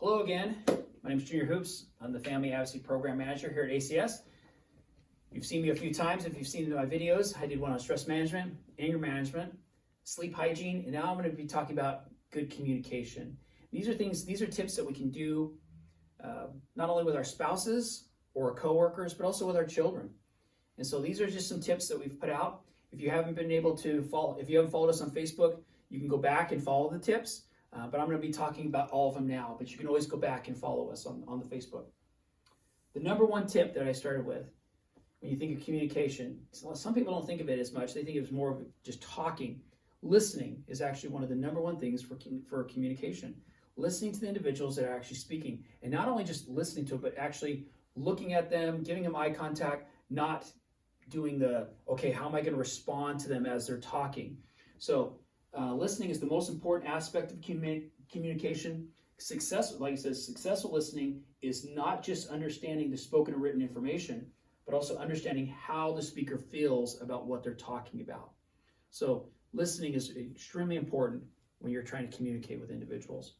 Hello again. My name is Junior Hoops. I'm the Family Advocacy Program Manager here at ACS. You've seen me a few times if you've seen my videos. I did one on stress management, anger management, sleep hygiene, and now I'm going to be talking about good communication. These are tips that we can do not only with our spouses or coworkers, but also with our children. And so these are just some tips that we've put out. If you haven't followed us on Facebook, you can go back and follow the tips. But I'm going to be talking about all of them now, but you can always go back and follow us on the Facebook. The number one tip that I started with, when you think of communication, some people don't think of it as much. They think it's more of just talking. Listening is actually one of the number one things for communication. Listening to the individuals that are actually speaking, and not only just listening to them, but actually looking at them, giving them eye contact, not doing okay, how am I going to respond to them as they're talking? So listening is the most important aspect of communication. Successful listening is not just understanding the spoken or written information, but also understanding how the speaker feels about what they're talking about. So listening is extremely important when you're trying to communicate with individuals.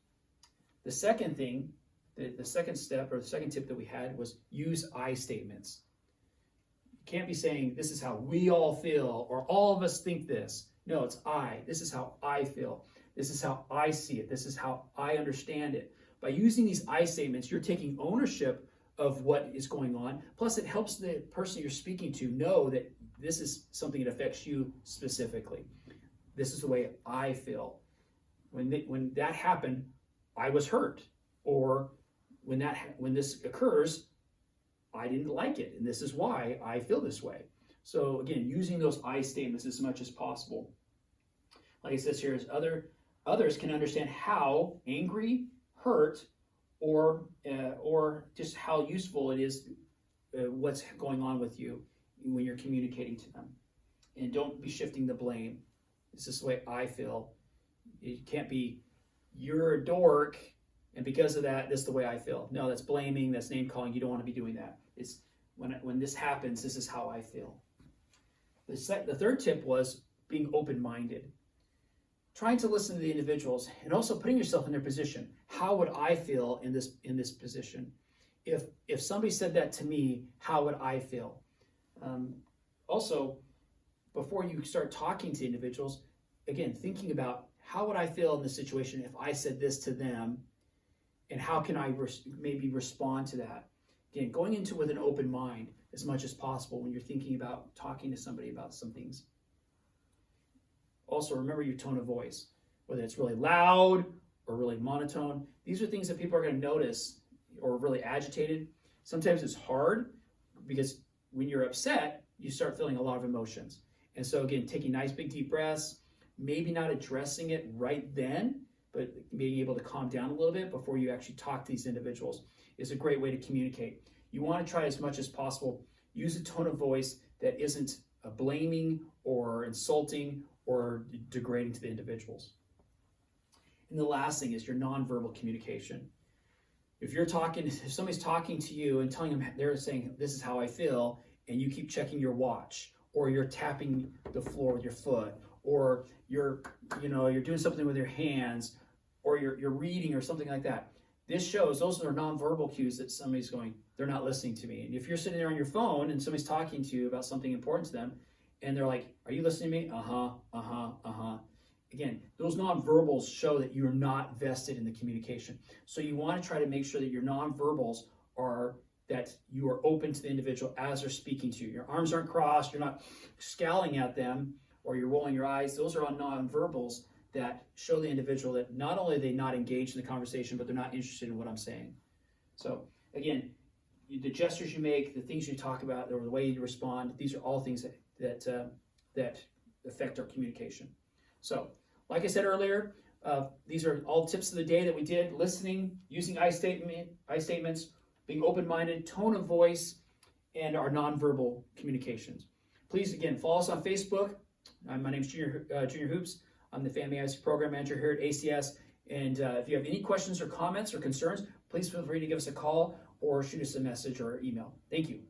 The second thing, the second step or the second tip that we had was use I statements. You can't be saying, this is how we all feel, or all of us think this. No, it's I. This is how I feel. This is how I see it. This is how I understand it. By using these I statements, you're taking ownership of what is going on. Plus, it helps the person you're speaking to know that this is something that affects you specifically. This is the way I feel. When that happened, I was hurt. Or when this occurs, I didn't like it, and this is why I feel this way. So again, using those I statements as much as possible. Like it says here, is others can understand how angry, hurt, or just how useful it is what's going on with you when you're communicating to them. And don't be shifting the blame. This is the way I feel. It can't be, you're a dork, and because of that, this is the way I feel. No, that's blaming, that's name calling. You don't want to be doing that. It's when this happens, this is how I feel. The third tip was being open-minded. Trying to listen to the individuals and also putting yourself in their position. How would I feel in this position? If somebody said that to me, how would I feel? Also, before you start talking to individuals, again, thinking about how would I feel in this situation if I said this to them, and how can I maybe respond to that? Again, going into with an open mind as much as possible when you're thinking about talking to somebody about some things. Also, remember your tone of voice, whether it's really loud or really monotone. These are things that people are going to notice, or really agitated. Sometimes it's hard because when you're upset, you start feeling a lot of emotions. And so again, taking nice big deep breaths, maybe not addressing it right then, but being able to calm down a little bit before you actually talk to these individuals is a great way to communicate. You want to try as much as possible, use a tone of voice that isn't blaming or insulting or degrading to the individuals. And the last thing is your nonverbal communication. If somebody's talking to you and telling them, they're saying, this is how I feel, and you keep checking your watch, or you're tapping the floor with your foot, or you're doing something with your hands, or you're reading or something like that. This shows those are nonverbal cues that somebody's going, they're not listening to me. And if you're sitting there on your phone and somebody's talking to you about something important to them, and they're like, are you listening to me? Again, those nonverbals show that you're not vested in the communication. So you want to try to make sure that your nonverbals are that you are open to the individual as they're speaking to you. Your arms aren't crossed, you're not scowling at them, or you're rolling your eyes. Those are all nonverbals that show the individual that not only are they not engaged in the conversation, but they're not interested in what I'm saying. So again, the gestures you make, the things you talk about, or the way you respond, these are all things that affect our communication. So, like I said earlier, these are all tips of the day that we did: listening, using I statements, being open-minded, tone of voice, and our nonverbal communications. Please, again, follow us on Facebook. My name is Junior Hoops. I'm the Family Advocacy Program Manager here at ACS. And if you have any questions or comments or concerns, please feel free to give us a call or shoot us a message or email. Thank you.